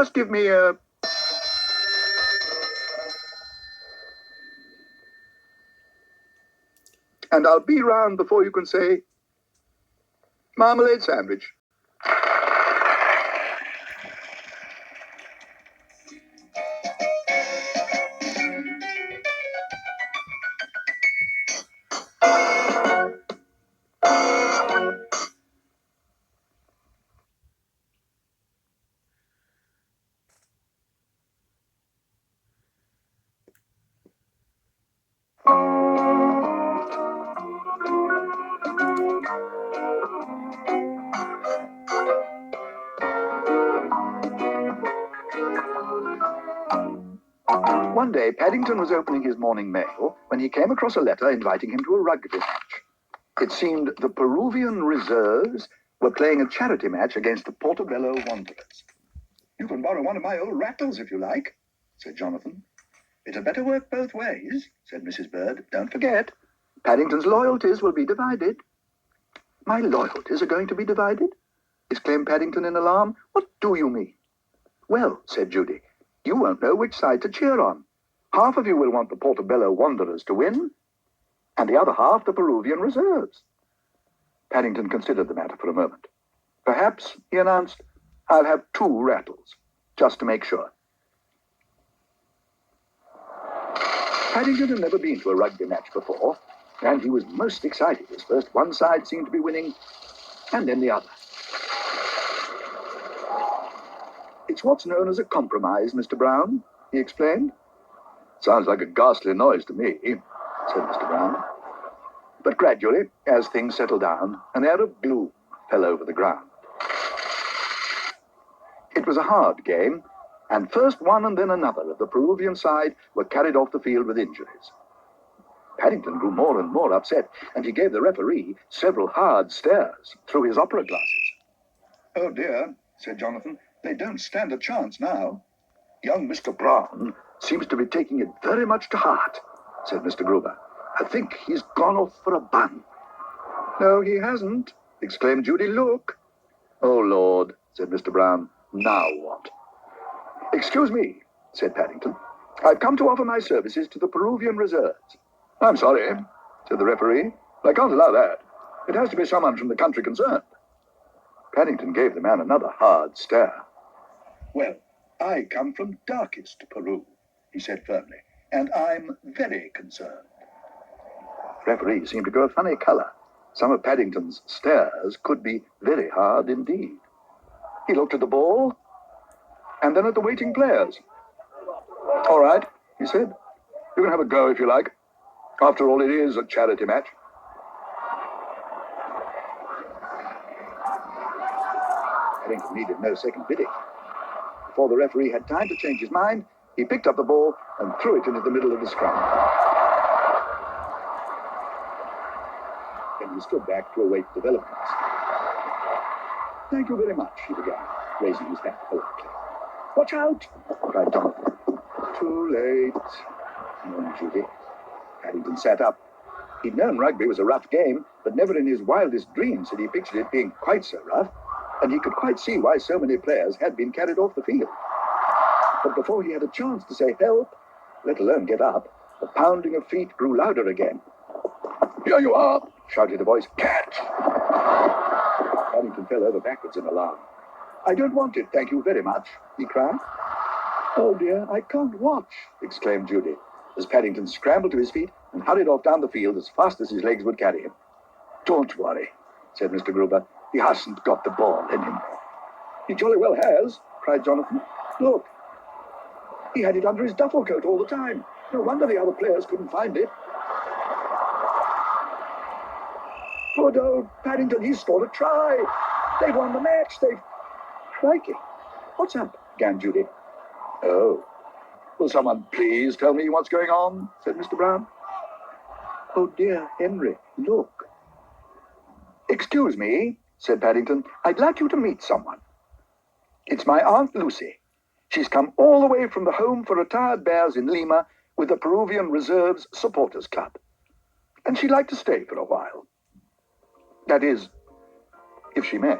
just give me a... And I'll be round before you can say, marmalade sandwich. One day, Paddington was opening his morning mail when he came across a letter inviting him to a rugby match. It seemed the Peruvian Reserves were playing a charity match against the Portobello Wanderers. "You can borrow one of my old rattles if you like," said Jonathan. "It had better work both ways," said Mrs. Bird. "Don't forget, Paddington's loyalties will be divided." "My loyalties are going to be divided?" exclaimed Paddington in alarm. "What do you mean?" "Well," said Judy, "you won't know which side to cheer on. Half of you will want the Portobello Wanderers to win, and the other half the Peruvian Reserves." Paddington considered the matter for a moment. "Perhaps," he announced, "I'll have 2 rattles, just to make sure." Paddington had never been to a rugby match before, and he was most excited as first one side seemed to be winning, and then the other. "It's what's known as a compromise, Mr. Brown," he explained. "Sounds like a ghastly noise to me," said Mr. Brown. But gradually, as things settled down, an air of gloom fell over the ground. It was a hard game, and first one and then another of the Peruvian side were carried off the field with injuries. Paddington grew more and more upset, and he gave the referee several hard stares through his opera glasses. "Oh dear," said Jonathan, "they don't stand a chance now." "Young Mr. Brown seems to be taking it very much to heart," said Mr. Gruber. "I think he's gone off for a bun." "No, he hasn't," exclaimed Judy. "Look." "Oh, Lord," said Mr. Brown. "Now what?" "Excuse me," said Paddington. "I've come to offer my services to the Peruvian Reserves." "I'm sorry," said the referee. "I can't allow that. It has to be someone from the country concerned." Paddington gave the man another hard stare. "Well, I come from darkest Peru," he said firmly, "and I'm very concerned." The referee seemed to go a funny colour. Some of Paddington's stares could be very hard indeed. He looked at the ball, and then at the waiting players. "All right," he said. "You can have a go if you like. After all, it is a charity match." Paddington needed no second bidding. Before the referee had time to change his mind, he picked up the ball and threw it into the middle of the scrum. Then he stood back to await developments. "Thank you very much," he began, raising his hat politely. "Watch out!" cried Jonathan. "Too late," moaned Judy. Paddington sat up. He'd known rugby was a rough game, but never in his wildest dreams had he pictured it being quite so rough, and he could quite see why so many players had been carried off the field. But before he had a chance to say help, let alone get up, the pounding of feet grew louder again. "Here you are!" shouted a voice. "Catch!" Paddington fell over backwards in alarm. "I don't want it, thank you very much," he cried. "Oh dear, I can't watch," exclaimed Judy, as Paddington scrambled to his feet and hurried off down the field as fast as his legs would carry him. "Don't worry," said Mr. Gruber. "He hasn't got the ball in him." "He jolly well has," cried Jonathan. "Look, he had it under his duffel coat all the time. No wonder the other players couldn't find it." "Good old Paddington, he's scored a try. They've won the match. Crikey. What's up?" began Judy. "Oh, will someone please tell me what's going on?" said Mr. Brown. "Oh dear, Henry, look." "Excuse me," said Paddington. "I'd like you to meet someone. It's my Aunt Lucy. She's come all the way from the Home for Retired Bears in Lima with the Peruvian Reserves Supporters Club. And she'd like to stay for a while. That is, if she may."